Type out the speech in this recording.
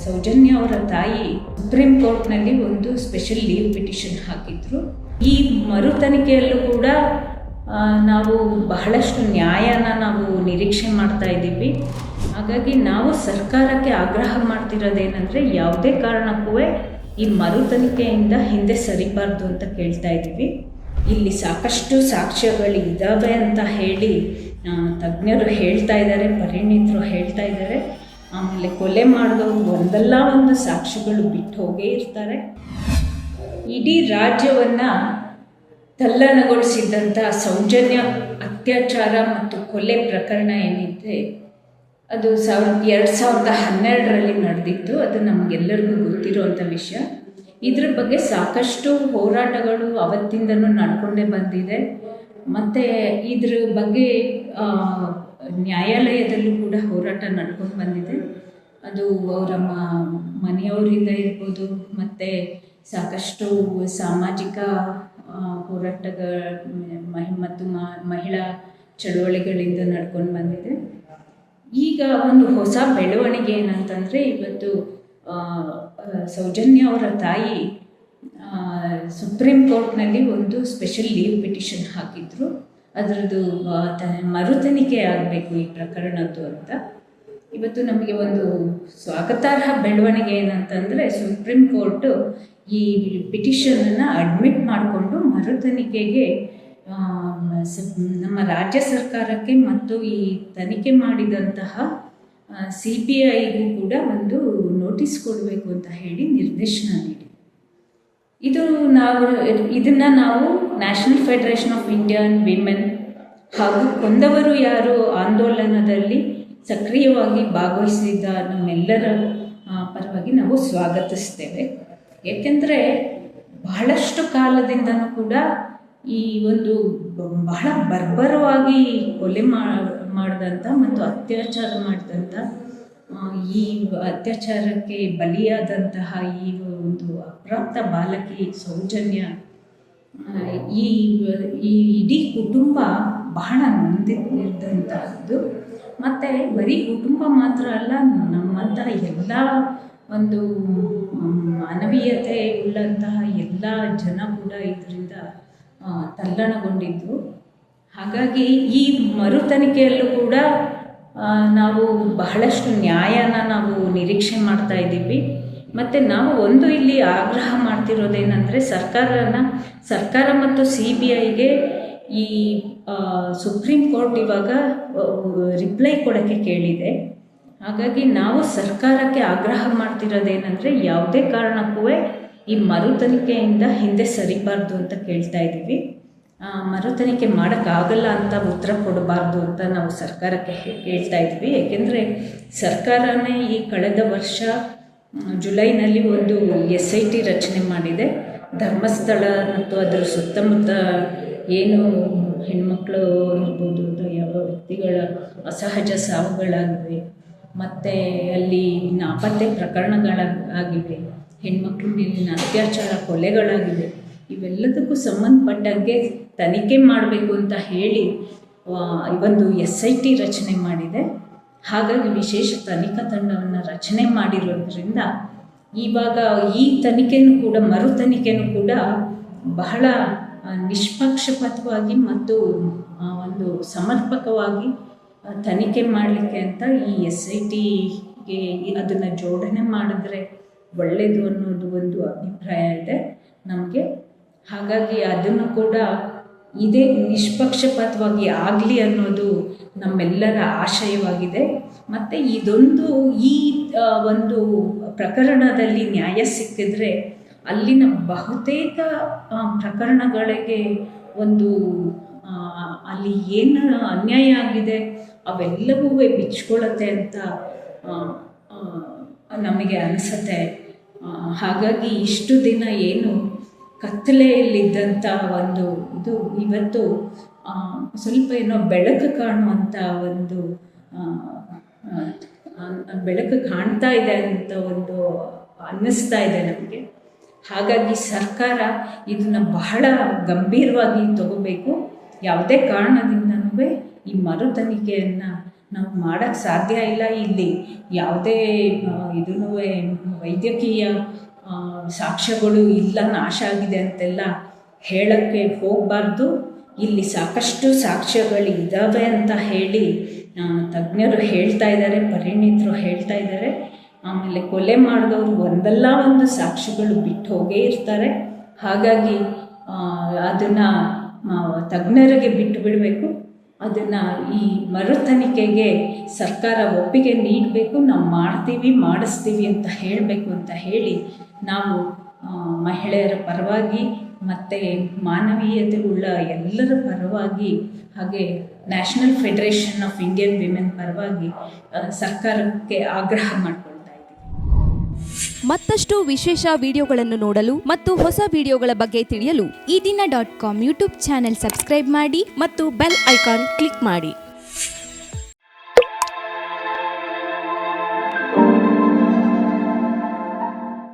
ಸೌಜನ್ಯ ಅವರ ತಾಯಿ ಸುಪ್ರೀಂ ಕೋರ್ಟ್ನಲ್ಲಿ ಒಂದು ಸ್ಪೆಷಲ್ ಲೀವ್ ಪಿಟಿಷನ್ ಹಾಕಿದ್ರು. ಈ ಮರು ತನಿಖೆಯಲ್ಲೂ ಕೂಡ ನಾವು ಬಹಳಷ್ಟು ನ್ಯಾಯನ ನಾವು ನಿರೀಕ್ಷೆ ಮಾಡ್ತಾ ಇದ್ದೀವಿ. ಹಾಗಾಗಿ ನಾವು ಸರ್ಕಾರಕ್ಕೆ ಆಗ್ರಹ ಮಾಡ್ತಿರೋದೇನೆಂದರೆ ಯಾವುದೇ ಕಾರಣಕ್ಕೂ ಈ ಮರು ತನಿಖೆಯಿಂದ ಹಿಂದೆ ಸರಿಬಾರ್ದು ಅಂತ ಕೇಳ್ತಾ ಇದ್ದೀವಿ. ಇಲ್ಲಿ ಸಾಕಷ್ಟು ಸಾಕ್ಷ್ಯಗಳಿದ್ದಾವೆ ಅಂತ ಹೇಳಿ ತಜ್ಞರು ಹೇಳ್ತಾ ಇದ್ದಾರೆ, ಪರಿಣಿತರು ಹೇಳ್ತಾ ಇದ್ದಾರೆ. ಆಮೇಲೆ ಕೊಲೆ ಮಾಡಿದವರು ಒಂದಲ್ಲ ಒಂದು ಸಾಕ್ಷಿಗಳು ಬಿಟ್ಟು ಹೋಗೇ ಇರ್ತಾರೆ. ಇಡೀ ರಾಜ್ಯವನ್ನು ತಲ್ಲಣಗೊಳಿಸಿದಂಥ ಸೌಜನ್ಯ ಅತ್ಯಾಚಾರ ಮತ್ತು ಕೊಲೆ ಪ್ರಕರಣ ಏನಿದೆ ಅದು 2012ರಲ್ಲಿ ನಡೆದಿತ್ತು. ಅದು ನಮಗೆಲ್ಲರಿಗೂ ಗೊತ್ತಿರುವಂಥ ವಿಷಯ. ಇದ್ರ ಬಗ್ಗೆ ಸಾಕಷ್ಟು ಹೋರಾಟಗಳು ಅವತ್ತಿಂದನೂ ನಡ್ಕೊಂಡೇ ಬಂದಿದೆ. ಮತ್ತು ಇದ್ರ ಬಗ್ಗೆ ನ್ಯಾಯಾಲಯದಲ್ಲೂ ಕೂಡ ಹೋರಾಟ ನಡ್ಕೊಂಡು ಬಂದಿದೆ. ಅದು ಅವರ ಮನೆಯವರಿಂದ ಇರ್ಬೋದು, ಮತ್ತು ಸಾಕಷ್ಟು ಸಾಮಾಜಿಕ ಹೋರಾಟಗಳ ಮತ್ತು ಮಹಿಳಾ ಚಳವಳಿಗಳಿಂದ ನಡ್ಕೊಂಡು ಬಂದಿದೆ. ಈಗ ಒಂದು ಹೊಸ ಬೆಳವಣಿಗೆ ಏನಂತಂದರೆ, ಇವತ್ತು ಸೌಜನ್ಯ ಅವರ ತಾಯಿ ಸುಪ್ರೀಂ ಕೋರ್ಟ್ನಲ್ಲಿ ಒಂದು ಸ್ಪೆಷಲ್ ಲೀವ್ ಪಿಟಿಷನ್ ಹಾಕಿದ್ರು. ಅದರದ್ದು ಮರು ತನಿಖೆ ಆಗಬೇಕು ಈ ಪ್ರಕರಣದ್ದು ಅಂತ. ಇವತ್ತು ನಮಗೆ ಒಂದು ಸ್ವಾಗತಾರ್ಹ ಬೆಳವಣಿಗೆ ಏನಂತಂದರೆ, ಸುಪ್ರೀಂ ಕೋರ್ಟು ಈ ಪಿಟಿಷನನ್ನು ಅಡ್ಮಿಟ್ ಮಾಡಿಕೊಂಡು ಮರು ತನಿಖೆಗೆ ನಮ್ಮ ರಾಜ್ಯ ಸರ್ಕಾರಕ್ಕೆ ಮತ್ತು ಈ ತನಿಖೆ ಮಾಡಿದಂತಹ CBIಗೂ ಕೂಡ ಒಂದು ನೋಟಿಸ್ ಕೊಡಬೇಕು ಅಂತ ಹೇಳಿ ನಿರ್ದೇಶನ ನೀಡಿ. ಇದನ್ನು ನಾವು national federation of Indian women ಹಾಗೂ ಕೊಂದವರು ಯಾರು ಆಂದೋಲನದಲ್ಲಿ ಸಕ್ರಿಯವಾಗಿ ಭಾಗವಹಿಸಿದ ನಮ್ಮೆಲ್ಲರ ಪರವಾಗಿ ನಾವು ಸ್ವಾಗತಿಸ್ತೇವೆ. ಏಕೆಂದರೆ ಬಹಳಷ್ಟು ಕಾಲದಿಂದನೂ ಕೂಡ ಈ ಒಂದು ಬಹಳ ಬರ್ಬರವಾಗಿ ಕೊಲೆ ಮಾಡಿದಂಥ ಮತ್ತು ಅತ್ಯಾಚಾರ ಮಾಡಿದಂಥ ಈ ಅತ್ಯಾಚಾರಕ್ಕೆ ಬಲಿಯಾದಂತಹ ಈ ಒಂದು ಅಪ್ರಾಪ್ತ ಬಾಲಕಿ ಸೌಜನ್ಯ, ಈ ಇಡೀ ಕುಟುಂಬ ಬಹಳ ನೊಂದಿದ್ದಂಥದ್ದು. ಮತ್ತು ಬರೀ ಕುಟುಂಬ ಮಾತ್ರ ಅಲ್ಲ, ನಮ್ಮಂಥ ಎಲ್ಲ ಒಂದು ಮಾನವೀಯತೆ ಉಳ್ಳಂತಹ ಎಲ್ಲ ಜನ ಕೂಡ ಇದರಿಂದ ತಲ್ಲಣಗೊಂಡಿದ್ದು. ಹಾಗಾಗಿ ಈ ಮರು ತನಿಖೆಯಲ್ಲೂ ಕೂಡ ನಾವು ಬಹಳಷ್ಟು ನ್ಯಾಯನ ನಾವು ನಿರೀಕ್ಷೆ ಮಾಡ್ತಾ ಇದ್ದೀವಿ. ಮತ್ತು ನಾವು ಒಂದು ಇಲ್ಲಿ ಆಗ್ರಹ ಮಾಡ್ತಿರೋದೇನೆಂದರೆ, ಸರ್ಕಾರ ಮತ್ತು CBIಗೆ ಈ ಸುಪ್ರೀಂ ಕೋರ್ಟ್ ಇವಾಗ ರಿಪ್ಲೈ ಕೊಡೋಕ್ಕೆ ಕೇಳಿದೆ. ಹಾಗಾಗಿ ನಾವು ಸರ್ಕಾರಕ್ಕೆ ಆಗ್ರಹ ಮಾಡ್ತಿರೋದೇನೆಂದರೆ, ಯಾವುದೇ ಕಾರಣಕ್ಕೂ ಈ ಮರು ತನಿಖೆಯಿಂದ ಹಿಂದೆ ಸರಿಬಾರ್ದು ಅಂತ ಕೇಳ್ತಾ ಇದ್ದೀವಿ. ಮರು ತನಿಖೆ ಮಾಡೋಕ್ಕಾಗಲ್ಲ ಅಂತ ಉತ್ತರ ಕೊಡಬಾರ್ದು ಅಂತ ನಾವು ಸರ್ಕಾರಕ್ಕೆ ಕೇಳ್ತಾ ಇದ್ವಿ. ಏಕೆಂದರೆ ಸರ್ಕಾರನೇ ಈ ಕಳೆದ ವರ್ಷ ಜುಲೈನಲ್ಲಿ ಒಂದು SIT ರಚನೆ ಮಾಡಿದೆ. ಧರ್ಮಸ್ಥಳ ಮತ್ತು ಅದರ ಸುತ್ತಮುತ್ತ ಏನು ಹೆಣ್ಮಕ್ಳು ಇರ್ಬೋದು, ಯಾವ ವ್ಯಕ್ತಿಗಳ ಅಸಹಜ ಸಾವುಗಳಾಗಿವೆ, ಮತ್ತು ಅಲ್ಲಿ ನಾಪತ್ತೆ ಪ್ರಕರಣಗಳಾಗಿವೆ, ಹೆಣ್ಮಕ್ಳ ಮೇಲಿನ ಅತ್ಯಾಚಾರ ಕೊಲೆಗಳಾಗಿವೆ, ಇವೆಲ್ಲದಕ್ಕೂ ಸಂಬಂಧಪಟ್ಟಂಗೆ ತನಿಖೆ ಮಾಡಬೇಕು ಅಂತ ಹೇಳಿ ಒಂದು SIT ರಚನೆ ಮಾಡಿದೆ. ಹಾಗಾಗಿ ವಿಶೇಷ ತನಿಖಾ ತಂಡವನ್ನು ರಚನೆ ಮಾಡಿರೋದ್ರಿಂದ ಇವಾಗ ಈ ತನಿಖೆನೂ ಕೂಡ ಮರು ತನಿಖೆನೂ ಕೂಡ ಬಹಳ ನಿಷ್ಪಕ್ಷಪಾತವಾಗಿ ಮತ್ತು ಒಂದು ಸಮರ್ಪಕವಾಗಿ ತನಿಖೆ ಮಾಡಲಿಕ್ಕೆ ಅಂತ ಈ SITಗೆ ಅದನ್ನು ಜೋಡಣೆ ಮಾಡಿದ್ರೆ ಒಳ್ಳೆಯದು ಅನ್ನೋದು ಒಂದು ಅಭಿಪ್ರಾಯ ಇದೆ ನಮಗೆ. ಹಾಗಾಗಿ ಅದನ್ನು ಕೂಡ ಇದೇ ನಿಷ್ಪಕ್ಷಪಾತವಾಗಿ ಆಗಲಿ ಅನ್ನೋದು ನಮ್ಮೆಲ್ಲರ ಆಶಯವಾಗಿದೆ. ಮತ್ತು ಈ ಒಂದು ಪ್ರಕರಣದಲ್ಲಿ ನ್ಯಾಯ ಸಿಕ್ಕಿದ್ರೆ ಅಲ್ಲಿನ ಬಹುತೇಕ ಪ್ರಕರಣಗಳಿಗೆ ಒಂದು ಅಲ್ಲಿ ಏನು ಅನ್ಯಾಯ ಆಗಿದೆ ಅವೆಲ್ಲವೂ ಬಿಚ್ಕೊಳ್ಳುತ್ತೆ ಅಂತ ನಮಗೆ ಅನಿಸುತ್ತೆ. ಹಾಗಾಗಿ ಇಷ್ಟು ದಿನ ಏನು ಕತ್ತಲೆಯಲ್ಲಿದ್ದಂಥ ಒಂದು ಇದು ಇವತ್ತು ಸ್ವಲ್ಪ ಏನೋ ಬೆಳಕು ಕಾಣುವಂಥ ಒಂದು ಬೆಳಕು ಕಾಣ್ತಾ ಇದೆ ಅಂತ ಒಂದು ಅನ್ನಿಸ್ತಾ ಇದೆ ನಮಗೆ. ಹಾಗಾಗಿ ಸರ್ಕಾರ ಇದನ್ನು ಬಹಳ ಗಂಭೀರವಾಗಿ ತಗೋಬೇಕು. ಯಾವುದೇ ಕಾರಣದಿಂದನೂ ಈ ಮರು ತನಿಖೆಯನ್ನು ನಾವು ಮಾಡೋಕ್ಕೆ ಸಾಧ್ಯ ಇಲ್ಲ. ಇಲ್ಲಿ ಯಾವುದೇ ಇದೂ ವೈದ್ಯಕೀಯ ಸಾಕ್ಷ್ಯಗಳು ಇಲ್ಲ, ನಾಶ ಆಗಿದೆ ಅಂತೆಲ್ಲ ಹೇಳೋಕ್ಕೆ ಹೋಗಬಾರ್ದು. ಇಲ್ಲಿ ಸಾಕಷ್ಟು ಸಾಕ್ಷ್ಯಗಳು ಇದ್ದಾವೆ ಅಂತ ಹೇಳಿ ತಜ್ಞರು ಹೇಳ್ತಾ ಇದ್ದಾರೆ, ಪರಿಣಿತರು ಹೇಳ್ತಾ ಇದ್ದಾರೆ. ಆಮೇಲೆ ಕೊಲೆ ಮಾಡಿದವರು ಒಂದಲ್ಲ ಒಂದು ಸಾಕ್ಷ್ಯಗಳು ಬಿಟ್ಟು ಹೋಗೇ ಇರ್ತಾರೆ. ಹಾಗಾಗಿ ಅದನ್ನು ತಜ್ಞರಿಗೆ ಬಿಟ್ಟು ಬಿಡಬೇಕು. ಅದನ್ನು ಈ ಮರುತನಿಖೆಗೆ ಸರ್ಕಾರ ಒಪ್ಪಿಗೆ ನೀಡಬೇಕು. ನಾವು ಮಾಡ್ತೀವಿ, ಮಾಡಿಸ್ತೀವಿ ಅಂತ ಹೇಳಬೇಕು ಅಂತ ಹೇಳಿ ನಾವು ಮಹಿಳೆಯರ ಪರವಾಗಿ ಮತ್ತು ಮಾನವೀಯತೆ ಉಳ್ಳ ಎಲ್ಲರ ಪರವಾಗಿ, ಹಾಗೆ national federation of Indian women ಪರವಾಗಿ ಸರ್ಕಾರಕ್ಕೆ ಆಗ್ರಹ ಮಾಡಿಕೊಳ್ತಾ ಇದ್ದೀವಿ. ಮತ್ತಷ್ಟು ವಿಶೇಷ ವಿಡಿಯೋಗಳನ್ನು ನೋಡಲು ಮತ್ತು ಹೊಸ ವಿಡಿಯೋಗಳ ಬಗ್ಗೆ ತಿಳಿಯಲು ಈ ದಿನ .com ಯೂಟ್ಯೂಬ್ ಚಾನೆಲ್ ಸಬ್ಸ್ಕ್ರೈಬ್ ಮಾಡಿ ಮತ್ತು ಬೆಲ್ ಐಕಾನ್ ಕ್ಲಿಕ್ ಮಾಡಿ.